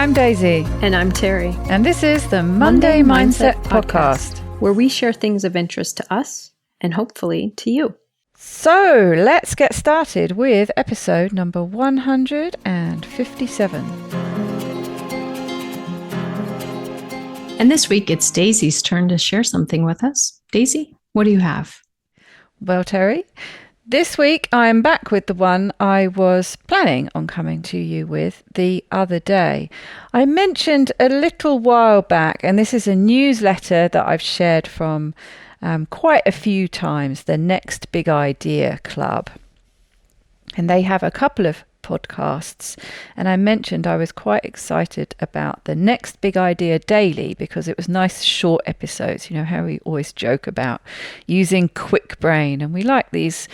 I'm Daisy. And I'm Terry. And this is the Monday Mindset Podcast, where we share things of interest to us and hopefully to you. So let's get started with episode number 157. And this week it's Daisy's turn to share something with us. Daisy, what do you have? Well, Terry, this week I'm back with the one I was planning on coming to you with the other day. I mentioned a little while back, and this is a newsletter that I've shared from quite a few times, the Next Big Idea Club. And they have a couple of podcasts, and I mentioned I was quite excited about the Next Big Idea Daily because it was nice short episodes. You know how we always joke about using quick brain, and we like these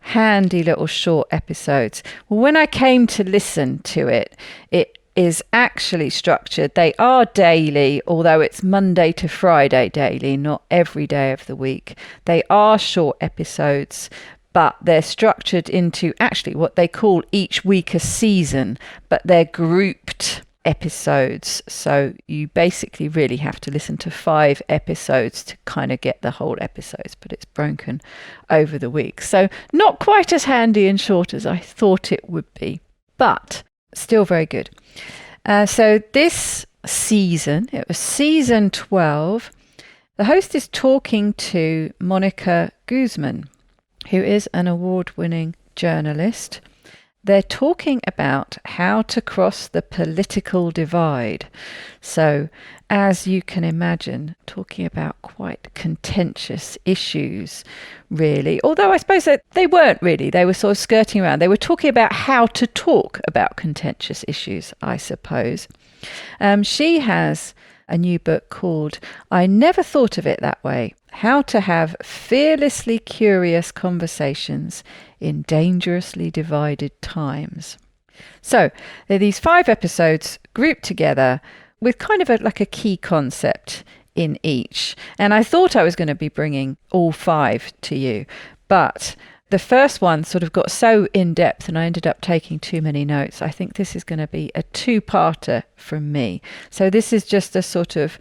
handy little short episodes. Well, when I came to listen to it, it is actually structured. They are daily, although it's Monday to Friday daily, not every day of the week. They are short episodes, but they're structured into actually what they call each week a season, but they're grouped episodes. So you basically really have to listen to 5 episodes to kind of get the whole episodes, but it's broken over the week. So not quite as handy and short as I thought it would be, but still very good. So this season, it was season 12, the host is talking to Mónica Guzmán, who is an award-winning journalist. They're talking about how to cross the political divide. So, as you can imagine, talking about quite contentious issues, really. Although I suppose that they weren't really. They were sort of skirting around. They were talking about how to talk about contentious issues, I suppose. She has a new book called I Never Thought of It That Way: How to Have Fearlessly Curious Conversations in Dangerously Divided Times. So there are these 5 episodes grouped together with kind of like a key concept in each. And I thought I was going to be bringing all 5 to you, but the first one sort of got so in-depth and I ended up taking too many notes. I think this is going to be a 2-parter from me. So this is just a sort of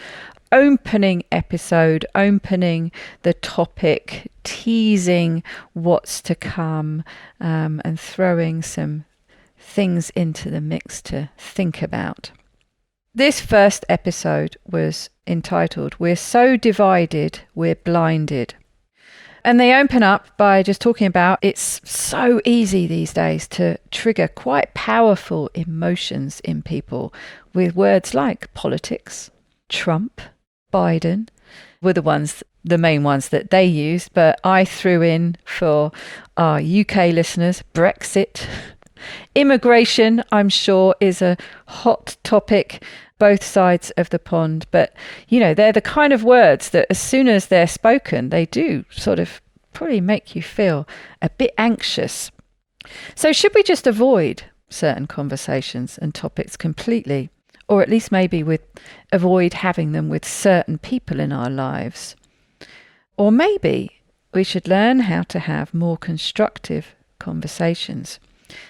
opening episode, opening the topic, teasing what's to come, and throwing some things into the mix to think about. This first episode was entitled "We're So Divided, We're Blinded." And they open up by just talking about it's so easy these days to trigger quite powerful emotions in people with words like politics, Trump, Biden were the main ones that they used, but I threw in for our UK listeners, Brexit. Immigration, I'm sure, is a hot topic, both sides of the pond, but you know, they're the kind of words that as soon as they're spoken, they do sort of probably make you feel a bit anxious. So should we just avoid certain conversations and topics completely? Or at least maybe avoid having them with certain people in our lives. Or maybe we should learn how to have more constructive conversations.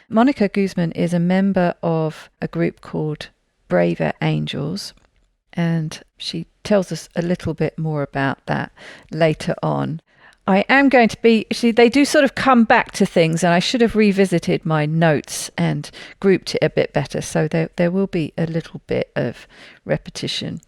Mónica Guzmán is a member of a group called Braver Angels, and she tells us a little bit more about that later on. I am going to be, they do sort of come back to things, and I should have revisited my notes and grouped it a bit better. So there will be a little bit of repetition.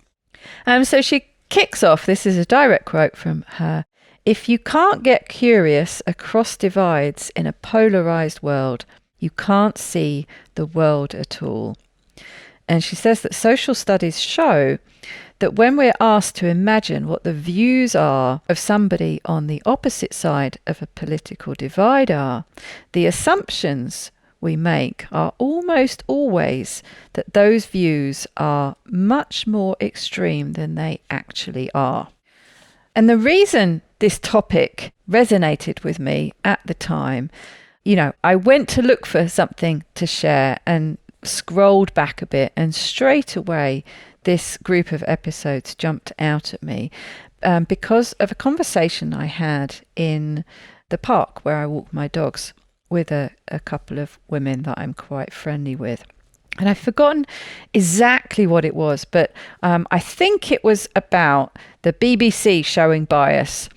So she kicks off, this is a direct quote from her: "If you can't get curious across divides in a polarized world, you can't see the world at all." And she says that social studies show that when we're asked to imagine what the views are of somebody on the opposite side of a political divide are, the assumptions we make are almost always that those views are much more extreme than they actually are. And the reason this topic resonated with me at the time, you know, I went to look for something to share and scrolled back a bit, and straight away this group of episodes jumped out at me because of a conversation I had in the park where I walk my dogs with a couple of women that I'm quite friendly with. And I've forgotten exactly what it was, but I think it was about the BBC showing bias.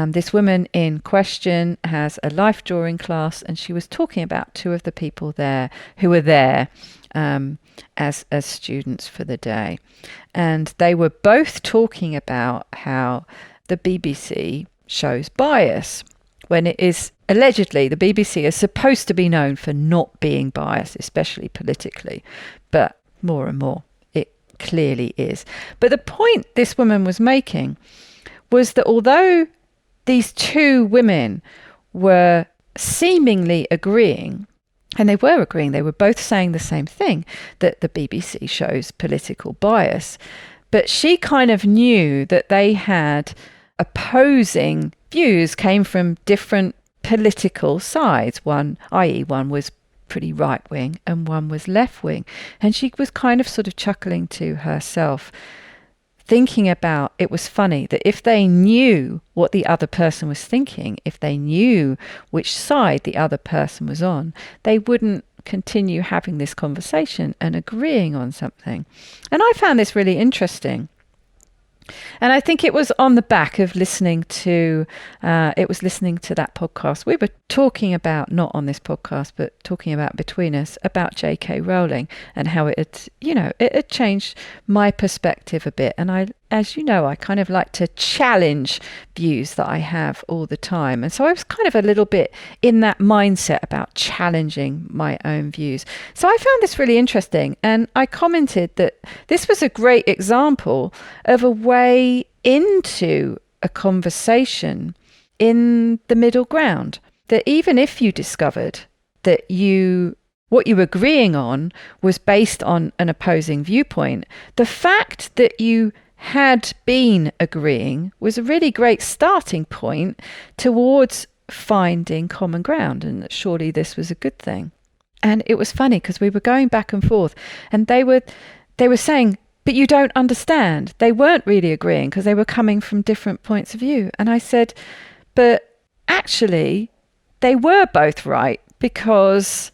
This woman in question has a life drawing class, and she was talking about two of the people there who were there as students for the day. And they were both talking about how the BBC shows bias when it is allegedly the BBC is supposed to be known for not being biased, especially politically, but more and more it clearly is. But the point this woman was making was that although these two women were seemingly agreeing, and they were agreeing, they were both saying the same thing, that the BBC shows political bias, but she kind of knew that they had opposing views, came from different political sides. One, i.e. one was pretty right wing and one was left wing. And she was kind of sort of chuckling to herself, thinking about, it was funny that if they knew what the other person was thinking, if they knew which side the other person was on, they wouldn't continue having this conversation and agreeing on something. And I found this really interesting. And I think it was on the back of listening to that podcast. We were talking about, not on this podcast, but talking about between us, about J.K. Rowling and how it had changed my perspective a bit. And I, as you know, I kind of like to challenge views that I have all the time. And so I was kind of a little bit in that mindset about challenging my own views. So I found this really interesting. And I commented that this was a great example of a way into a conversation in the middle ground. That even if you discovered that what you were agreeing on was based on an opposing viewpoint, the fact that you had been agreeing was a really great starting point towards finding common ground, and that surely this was a good thing. And it was funny because we were going back and forth, and they were saying, but you don't understand. They weren't really agreeing because they were coming from different points of view. And I said, but actually they were both right, because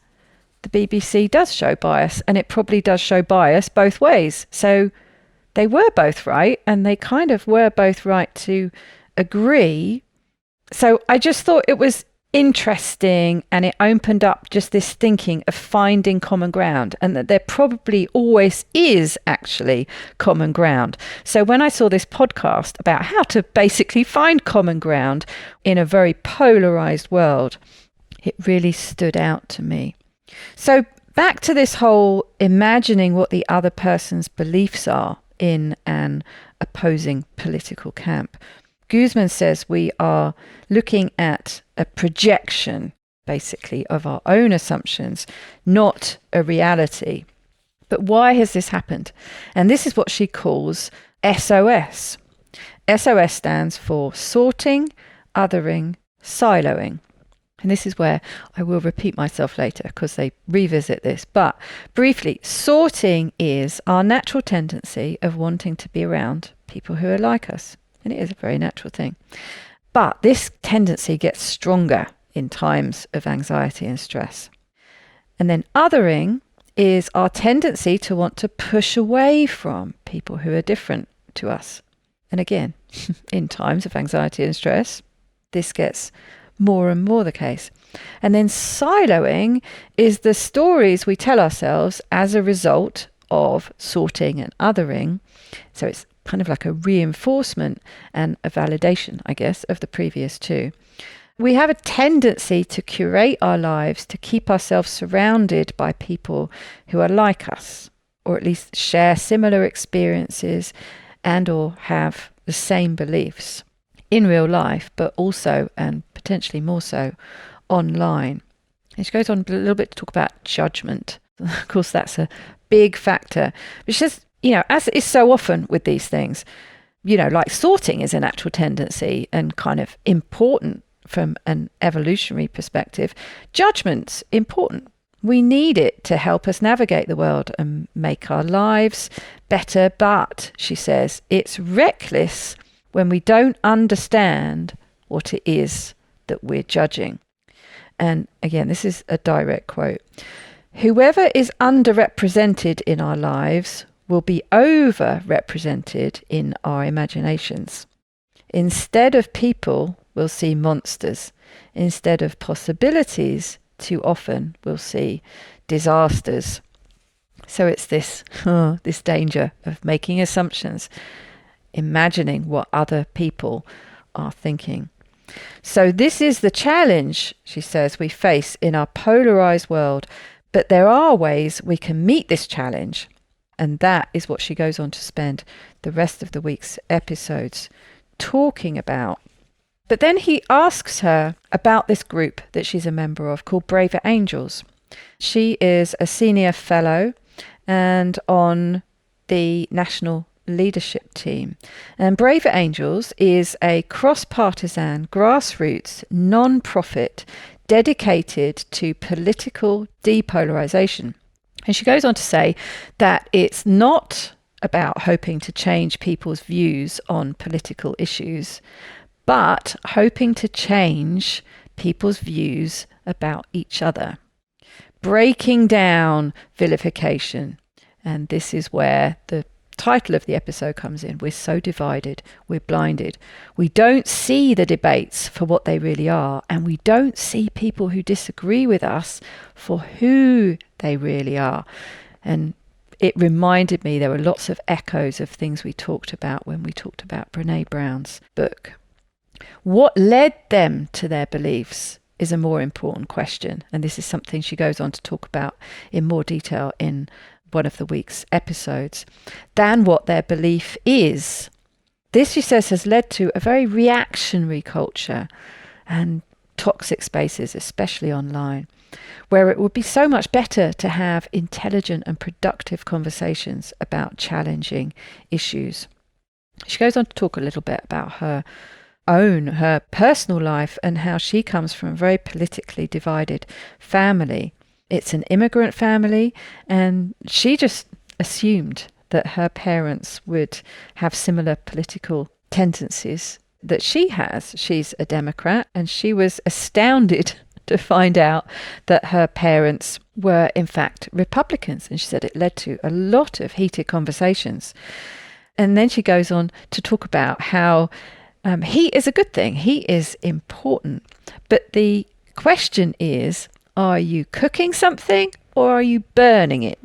the BBC does show bias, and it probably does show bias both ways. So they were both right, and they kind of were both right to agree. So I just thought it was interesting, and it opened up just this thinking of finding common ground, and that there probably always is actually common ground. So when I saw this podcast about how to basically find common ground in a very polarized world, it really stood out to me. So back to this whole imagining what the other person's beliefs are in an opposing political camp. Guzmán says we are looking at a projection, basically, of our own assumptions, not a reality. But why has this happened? And this is what she calls SOS. SOS stands for sorting, othering, siloing. And this is where I will repeat myself later because they revisit this. But briefly, sorting is our natural tendency of wanting to be around people who are like us. And it is a very natural thing. But this tendency gets stronger in times of anxiety and stress. And then othering is our tendency to want to push away from people who are different to us. And again, in times of anxiety and stress, this gets more and more the case. And then siloing is the stories we tell ourselves as a result of sorting and othering. So it's kind of like a reinforcement and a validation, I guess, of the previous two. We have a tendency to curate our lives to keep ourselves surrounded by people who are like us, or at least share similar experiences and or have the same beliefs in real life, but also and potentially more so online. And she goes on a little bit to talk about judgment. Of course, that's a big factor. But she says, as is so often with these things, like sorting is a natural tendency and kind of important from an evolutionary perspective. Judgment's important. We need it to help us navigate the world and make our lives better. But, she says, it's reckless when we don't understand what it is that we're judging. And again, this is a direct quote. Whoever is underrepresented in our lives will be overrepresented in our imaginations. Instead of people, we'll see monsters. Instead of possibilities, too often we'll see disasters. So it's this danger of making assumptions, imagining what other people are thinking. So this is the challenge, she says, we face in our polarized world. But there are ways we can meet this challenge. And that is what she goes on to spend the rest of the week's episodes talking about. But then he asks her about this group that she's a member of called Braver Angels. She is a senior fellow and on the national leadership team. And Braver Angels is a cross-partisan, grassroots, non-profit dedicated to political depolarization. And she goes on to say that it's not about hoping to change people's views on political issues, but hoping to change people's views about each other. Breaking down vilification. And this is where the title of the episode comes in. We're so divided, we're blinded. We don't see the debates for what they really are, and we don't see people who disagree with us for who they really are. And it reminded me there were lots of echoes of things we talked about when we talked about Brene Brown's book. What led them to their beliefs is a more important question, and this is something she goes on to talk about in more detail in one of the week's episodes, than what their belief is. This, she says, has led to a very reactionary culture and toxic spaces, especially online, where it would be so much better to have intelligent and productive conversations about challenging issues. She goes on to talk a little bit about her personal life and how she comes from a very politically divided family. It's an immigrant family, and she just assumed that her parents would have similar political tendencies that she has. She's a Democrat, and she was astounded to find out that her parents were in fact Republicans, and she said it led to a lot of heated conversations. And then she goes on to talk about how he is a good thing, he is important, but the question is, are you cooking something or are you burning it?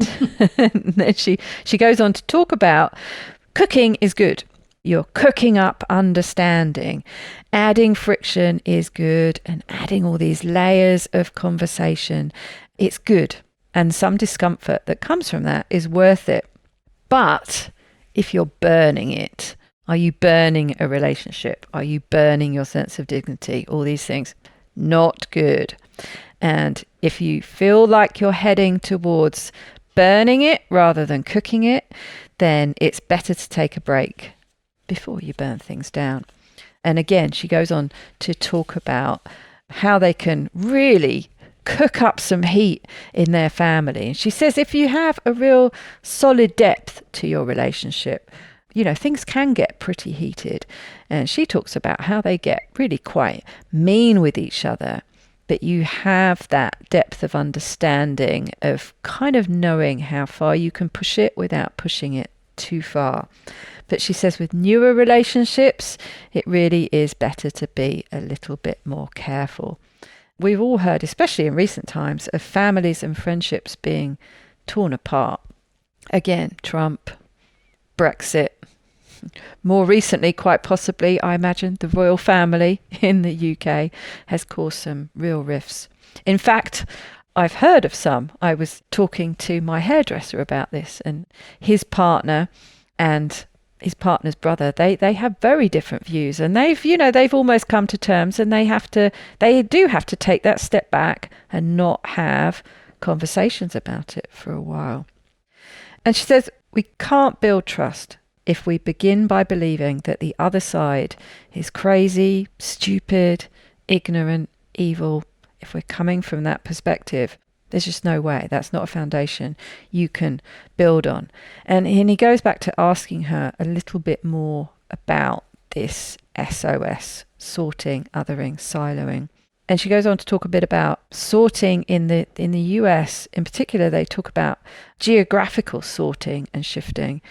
And then she goes on to talk about cooking is good. You're cooking up understanding. Adding friction is good, and adding all these layers of conversation, it's good. And some discomfort that comes from that is worth it. But if you're burning it, are you burning a relationship? Are you burning your sense of dignity? All these things, not good. And if you feel like you're heading towards burning it rather than cooking it, then it's better to take a break before you burn things down. And again, she goes on to talk about how they can really cook up some heat in their family. And she says if you have a real solid depth to your relationship, you know, things can get pretty heated. And she talks about how they get really quite mean with each other. But you have that depth of understanding of kind of knowing how far you can push it without pushing it too far. But she says with newer relationships, it really is better to be a little bit more careful. We've all heard, especially in recent times, of families and friendships being torn apart. Again, Trump, Brexit. More recently, quite possibly, I imagine, the royal family in the UK has caused some real rifts. In fact, I've heard of some. I was talking to my hairdresser about this, and his partner and his partner's brother, they have very different views, and they've almost come to terms, and they do have to take that step back and not have conversations about it for a while. And she says, we can't build trust if we begin by believing that the other side is crazy, stupid, ignorant, evil. If we're coming from that perspective, there's just no way. That's not a foundation you can build on. And he goes back to asking her a little bit more about this SOS, sorting, othering, siloing. And she goes on to talk a bit about sorting in the US. In particular, they talk about geographical sorting and shifting.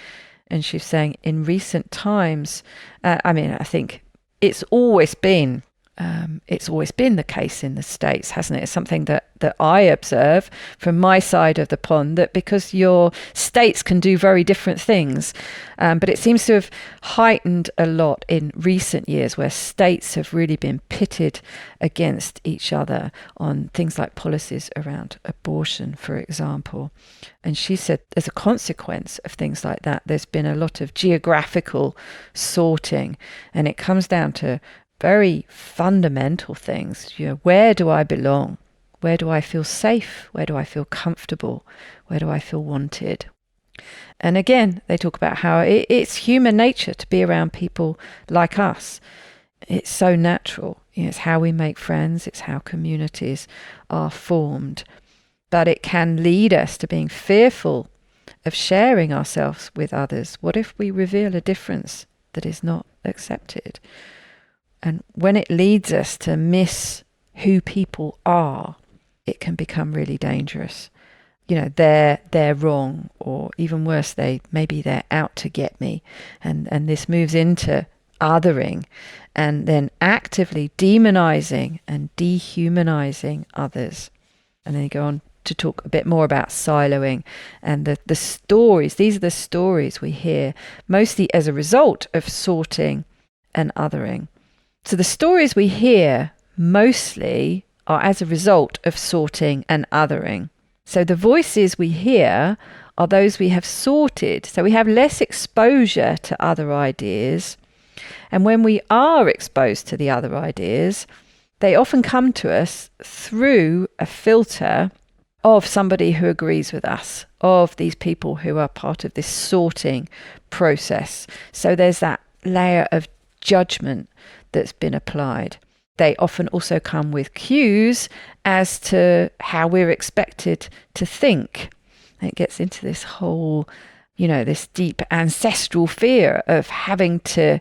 And she's saying in recent times, I think it's always been the case in the States, hasn't it? It's something that I observe from my side of the pond, that because your states can do very different things, but it seems to have heightened a lot in recent years, where states have really been pitted against each other on things like policies around abortion, for example. And she said as a consequence of things like that, there's been a lot of geographical sorting, and it comes down to very fundamental things. Where do I belong? Where do I feel safe? Where do I feel comfortable? Where do I feel wanted? And again, they talk about how it's human nature to be around people like us. It's so natural. It's how we make friends. It's how communities are formed. But it can lead us to being fearful of sharing ourselves with others. What if we reveal a difference that is not accepted? And when it leads us to miss who people are, it can become really dangerous. They're wrong, or even worse, maybe they're out to get me. And this moves into othering, and then actively demonizing and dehumanizing others. And then you go on to talk a bit more about siloing and the stories. These are the stories we hear mostly as a result of sorting and othering. So the stories we hear mostly are as a result of sorting and othering. So the voices we hear are those we have sorted. So we have less exposure to other ideas. And when we are exposed to the other ideas, they often come to us through a filter of somebody who agrees with us, of these people who are part of this sorting process. So there's that layer of judgment that's been applied. They often also come with cues as to how we're expected to think. And it gets into this whole, this deep ancestral fear of having to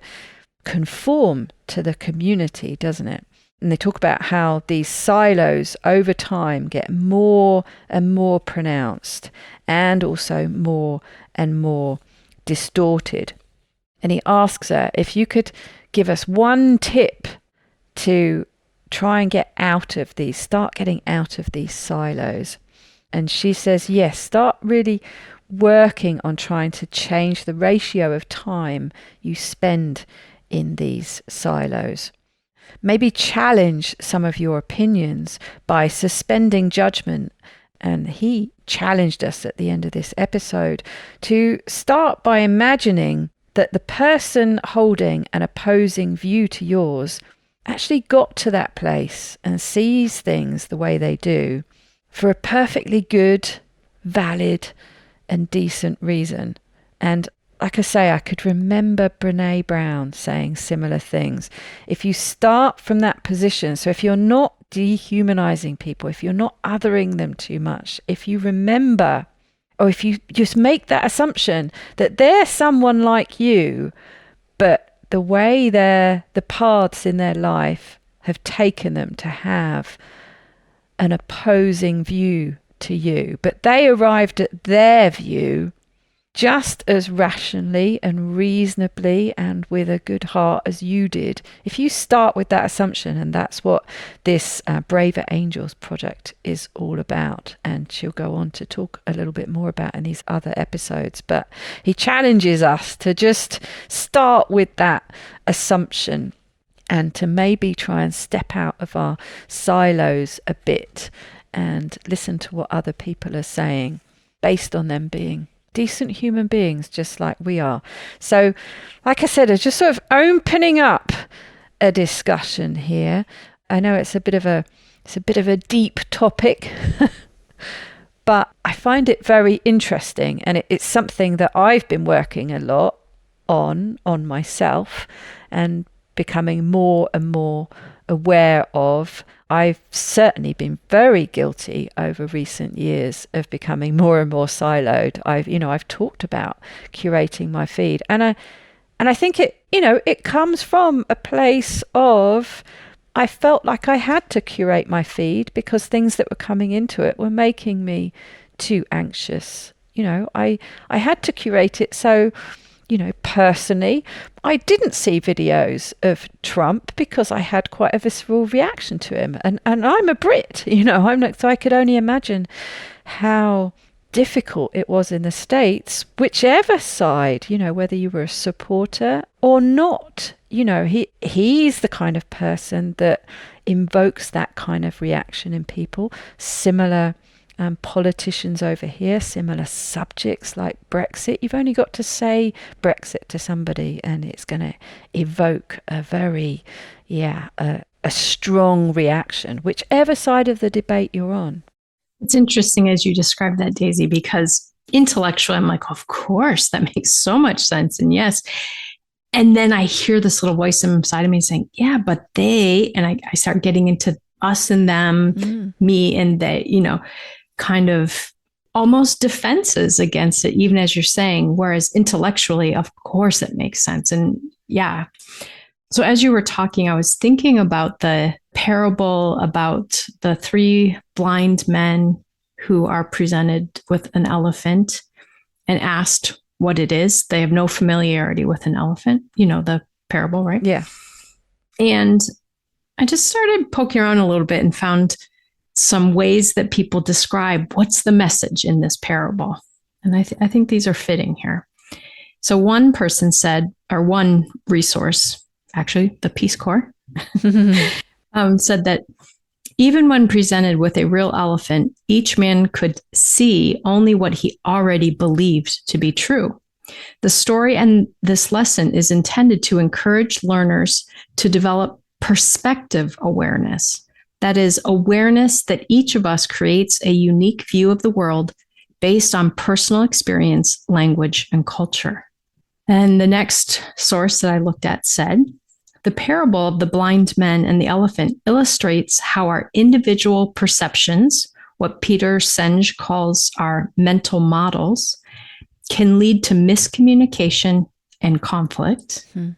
conform to the community, doesn't it? And they talk about how these silos over time get more and more pronounced, and also more and more distorted. And he asks her if you could give us one tip to try and start getting out of these silos. And she says, yes, start really working on trying to change the ratio of time you spend in these silos. Maybe challenge some of your opinions by suspending judgment. And he challenged us at the end of this episode to start by imagining that the person holding an opposing view to yours actually got to that place and sees things the way they do for a perfectly good, valid and decent reason. And like I say, I could remember Brene Brown saying similar things. If you start from that position, so if you're not dehumanizing people, if you're not othering them too much, if you remember, or if you just make that assumption that they're someone like you, but the way the paths in their life have taken them to have an opposing view to you, but they arrived at their view just as rationally and reasonably and with a good heart as you did. If you start with that assumption, and that's what this Braver Angels project is all about, and she'll go on to talk a little bit more about in these other episodes, but he challenges us to just start with that assumption and to maybe try and step out of our silos a bit and listen to what other people are saying based on them being decent human beings just like we are. So like I said, it's just sort of opening up a discussion here. I know it's a bit of a deep topic but I find it very interesting, and it's something that I've been working a lot on myself and becoming more and more aware of. I've certainly been very guilty over recent years of becoming more and more siloed. I've talked about curating my feed, and I think it comes from a place of I felt like I had to curate my feed because things that were coming into it were making me too anxious. I had to curate it. So, personally, I didn't see videos of Trump because I had quite a visceral reaction to him. And I'm a Brit, I'm not, so I could only imagine how difficult it was in the States, whichever side, whether you were a supporter or not. He's the kind of person that invokes that kind of reaction in people. Similar politicians over here, similar subjects like Brexit. You've only got to say Brexit to somebody and it's going to evoke a very, a strong reaction, whichever side of the debate you're on. It's interesting as you describe that, Daisy, because intellectually, I'm like, of course, that makes so much sense. And yes. And then I hear this little voice inside of me saying, yeah, but they, and I start getting into us and them, me and they, kind of almost defenses against it, even as you're saying, whereas intellectually, of course, it makes sense. And yeah. So as you were talking, I was thinking about the parable about the 3 blind men who are presented with an elephant and asked what it is. They have no familiarity with an elephant, the parable, right? Yeah. And I just started poking around a little bit and found some ways that people describe what's the message in this parable. And I think these are fitting here. So one person said, or one resource, actually the Peace Corps, said that even when presented with a real elephant, each man could see only what he already believed to be true. The story and this lesson is intended to encourage learners to develop perspective awareness. That is, awareness that each of us creates a unique view of the world based on personal experience, language, and culture. And the next source that I looked at said, the parable of the blind men and the elephant illustrates how our individual perceptions, what Peter Senge calls our mental models, can lead to miscommunication and conflict. And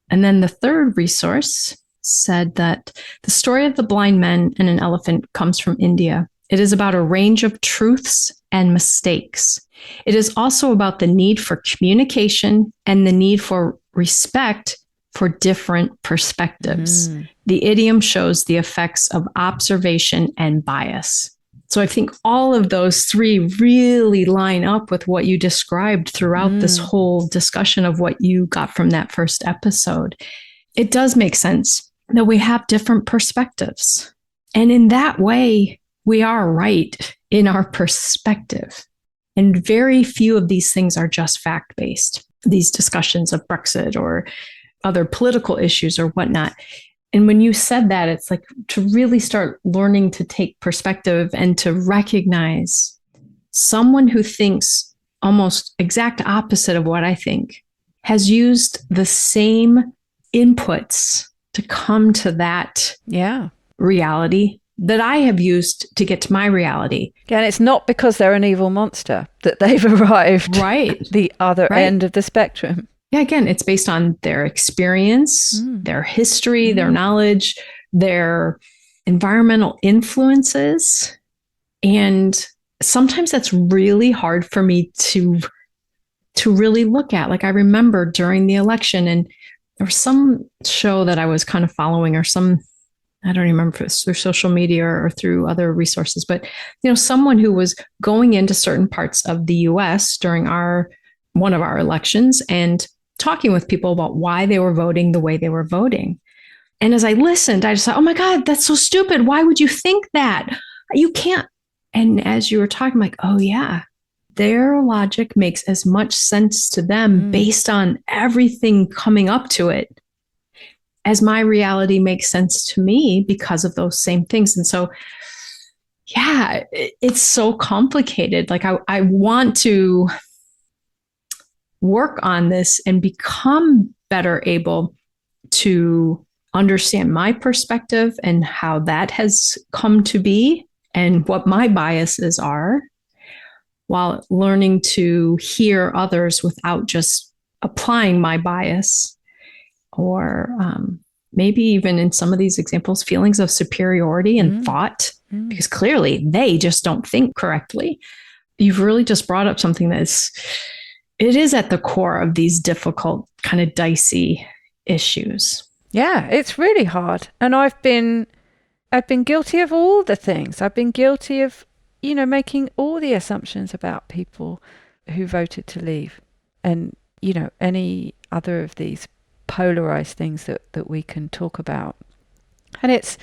then the third resource said that the story of the blind men and an elephant comes from India. It is about a range of truths and mistakes. It is also about the need for communication and the need for respect for different perspectives. The idiom shows the effects of observation and bias. So I think all of those 3 really line up with what you described throughout this whole discussion of what you got from that first episode. It does make sense that we have different perspectives. And in that way, we are right in our perspective. And very few of these things are just fact-based. These discussions of Brexit or other political issues or whatnot. And when you said that, it's like to really start learning to take perspective and to recognize someone who thinks almost exact opposite of what I think has used the same inputs to come to that reality that I have used to get to my reality. And it's not because they're an evil monster that they've arrived right the other end of the spectrum. Yeah, again, it's based on their experience, their history, their knowledge, their environmental influences. And sometimes that's really hard for me to really look at. Like I remember during the election, and there was some show that I was kind of following, or I don't remember if it was through social media or through other resources, but someone who was going into certain parts of the US during one of our elections and talking with people about why they were voting the way they were voting. And as I listened, I just thought, oh my God, that's so stupid. Why would you think that? You can't. And as you were talking, I'm like, oh yeah, their logic makes as much sense to them based on everything coming up to it as my reality makes sense to me because of those same things. And so, yeah, it's so complicated. Like I want to work on this and become better able to understand my perspective and how that has come to be and what my biases are, while learning to hear others without just applying my bias or maybe even in some of these examples, feelings of superiority and thought, because clearly they just don't think correctly. You've really just brought up something it is at the core of these difficult, kind of dicey issues. Yeah, it's really hard. And I've been guilty of all the things. I've been guilty of, making all the assumptions about people who voted to leave. And, any other of these polarized things that we can talk about. And it's,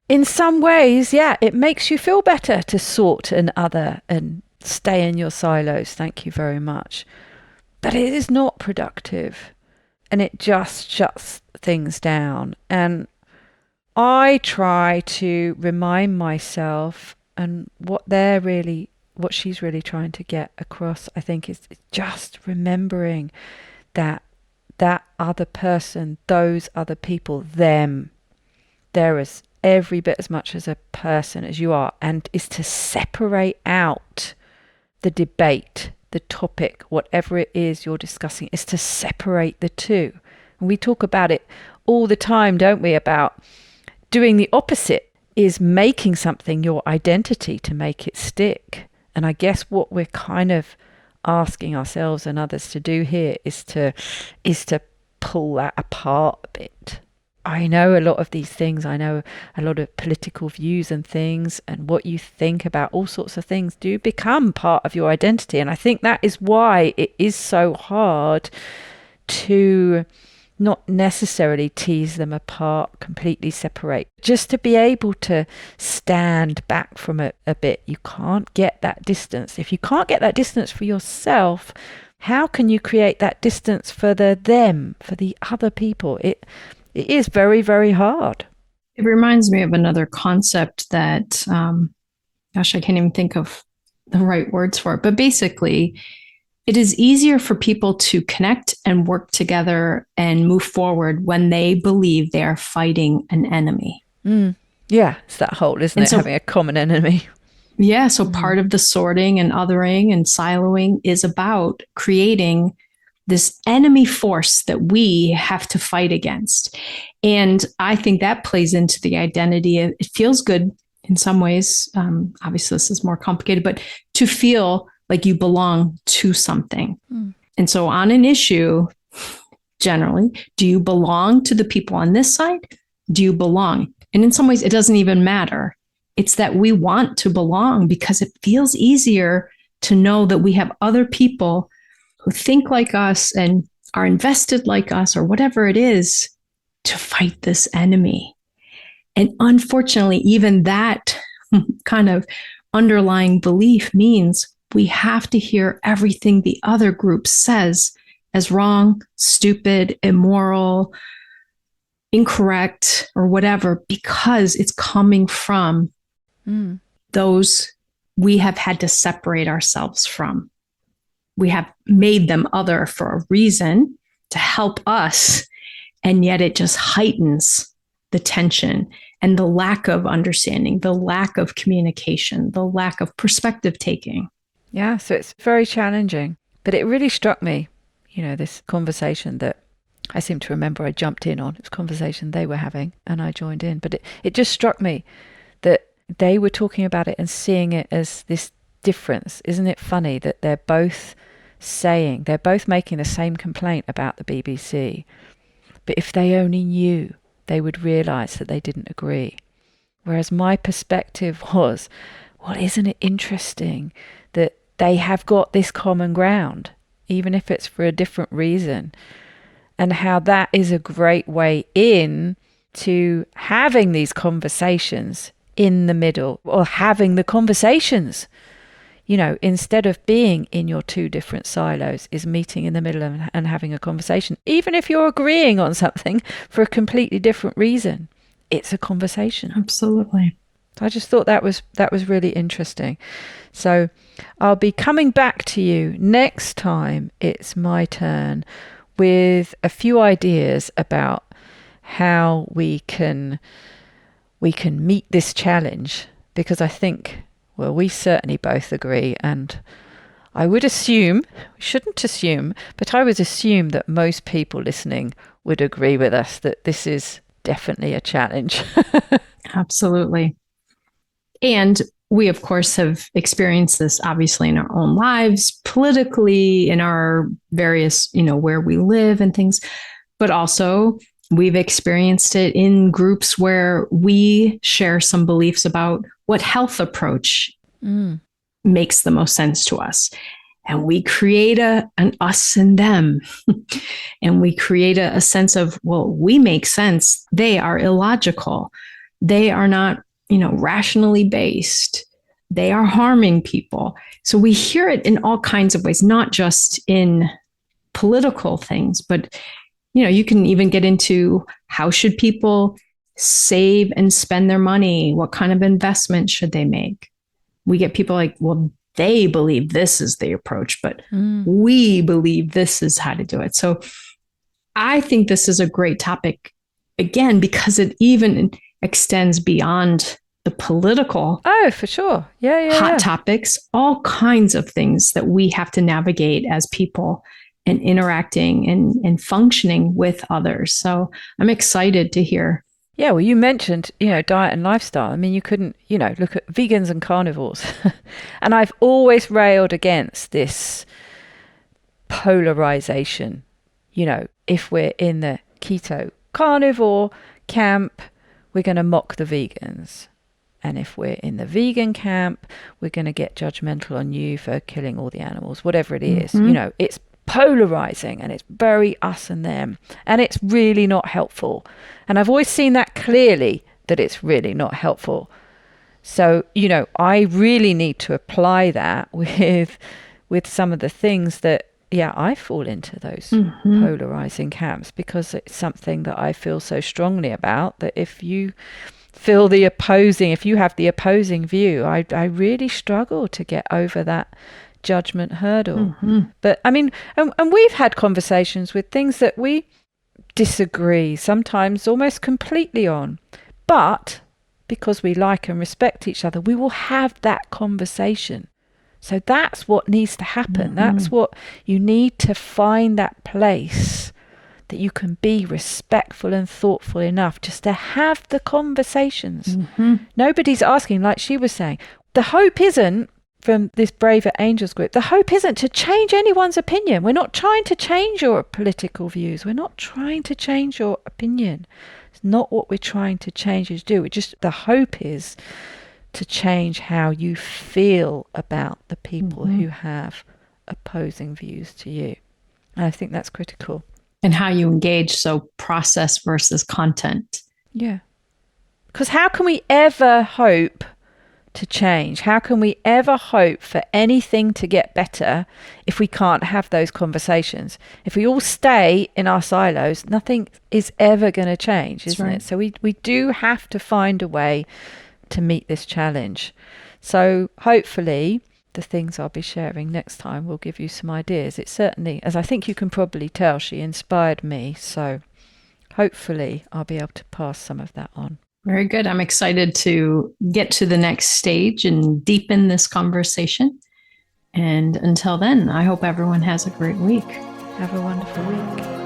in some ways, it makes you feel better to sort an other and stay in your silos. Thank you very much. But it is not productive. And it just shuts things down. And I try to remind myself, and what she's really trying to get across, I think, is just remembering that other person, those other people, them, they're as every bit as much as a person as you are, and is to separate out the debate, the topic, whatever it is you're discussing, is to separate the two. And we talk about it all the time, don't we, about doing the opposite is making something your identity to make it stick. And I guess what we're kind of asking ourselves and others to do here is to pull that apart a bit. I know a lot of these things. I know a lot of political views and things, and what you think about all sorts of things do become part of your identity. And I think that is why it is so hard to not necessarily tease them apart, completely separate, just to be able to stand back from it a bit. You can't get that distance. If you can't get that distance for yourself, how can you create that distance for them, for the other people? It is very, very hard. It reminds me of another concept that, I can't even think of the right words for it, but basically, it is easier for people to connect and work together and move forward when they believe they are fighting an enemy. Yeah, it's that whole, isn't it? Having a common enemy. Yeah, so part of the sorting and othering and siloing is about creating this enemy force that we have to fight against. And I think that plays into the identity. It feels good in some ways. Obviously, this is more complicated, but to feel like you belong to something. And so on an issue, generally, do you belong to the people on this side? Do you belong? And in some ways, it doesn't even matter. It's that we want to belong because it feels easier to know that we have other people who think like us and are invested like us, or whatever it is, to fight this enemy. And unfortunately, even that kind of underlying belief means we have to hear everything the other group says as wrong, stupid, immoral, incorrect, or whatever, because it's coming from those we have had to separate ourselves from. We have made them other for a reason, to help us, and yet it just heightens the tension and the lack of understanding, the lack of communication, the lack of perspective taking. Yeah, so it's very challenging. But it really struck me, this conversation that I seem to remember I jumped in on. It was a conversation they were having and I joined in. But it just struck me that they were talking about it and seeing it as this difference. Isn't it funny that they're both making the same complaint about the BBC, but if they only knew, they would realise that they didn't agree. Whereas my perspective was, well, isn't it interesting that they have got this common ground, even if it's for a different reason, and how that is a great way in to having these conversations in the middle, or having the conversations, instead of being in your two different silos, is meeting in the middle and having a conversation. Even if you're agreeing on something for a completely different reason, it's a conversation. Absolutely. So I just thought that was really interesting. So I'll be coming back to you next time it's my turn with a few ideas about how we can meet this challenge, because I think, well, we certainly both agree, and I would assume, shouldn't assume, but I would assume that most people listening would agree with us that this is definitely a challenge. Absolutely. And we, of course, have experienced this obviously in our own lives, politically, in our various, where we live and things, but also we've experienced it in groups where we share some beliefs about what health approach makes the most sense to us. And we create an us and them. And we create a sense of, well, we make sense. They are illogical. They are not, rationally based. They are harming people. So we hear it in all kinds of ways, not just in political things, but, you can even get into how should people save and spend their money? What kind of investment should they make? We get people like, well, they believe this is the approach, but we believe this is how to do it. So I think this is a great topic, again, because it even extends beyond the political. Oh, for sure. Hot topics, all kinds of things that we have to navigate as people and interacting and functioning with others. So I'm excited to hear. Yeah, well, you mentioned, diet and lifestyle. I mean, you couldn't, look at vegans and carnivores. And I've always railed against this polarization. If we're in the keto carnivore camp, we're going to mock the vegans. And if we're in the vegan camp, we're going to get judgmental on you for killing all the animals, whatever it is. It's polarizing and it's very us and them. And it's really not helpful. And I've always seen that clearly, that it's really not helpful. So, I really need to apply that with some of the things that, I fall into those polarizing camps, because it's something that I feel so strongly about, that if you have the opposing view, I really struggle to get over that judgment hurdle. But I mean, and we've had conversations with things that we disagree sometimes almost completely on, but because we like and respect each other, we will have that conversation. So that's what needs to happen. That's what you need to find, that place that you can be respectful and thoughtful enough just to have the conversations. Nobody's asking, like she was saying, the hope isn't, from this Braver Angels group, the hope isn't to change anyone's opinion. We're not trying to change your political views. We're not trying to change your opinion. It's not what we're trying to change is do. The hope is to change how you feel about the people who have opposing views to you. And I think that's critical. And how you engage, so process versus content. Yeah. Because how can we ever hope to change? How can we ever hope for anything to get better if we can't have those conversations? If we all stay in our silos, nothing is ever going to change, isn't it? So we do have to find a way to meet this challenge. So hopefully the things I'll be sharing next time will give you some ideas. It certainly, as I think you can probably tell, she inspired me. So hopefully I'll be able to pass some of that on. Very good. I'm excited to get to the next stage and deepen this conversation. And until then, I hope everyone has a great week. Have a wonderful week.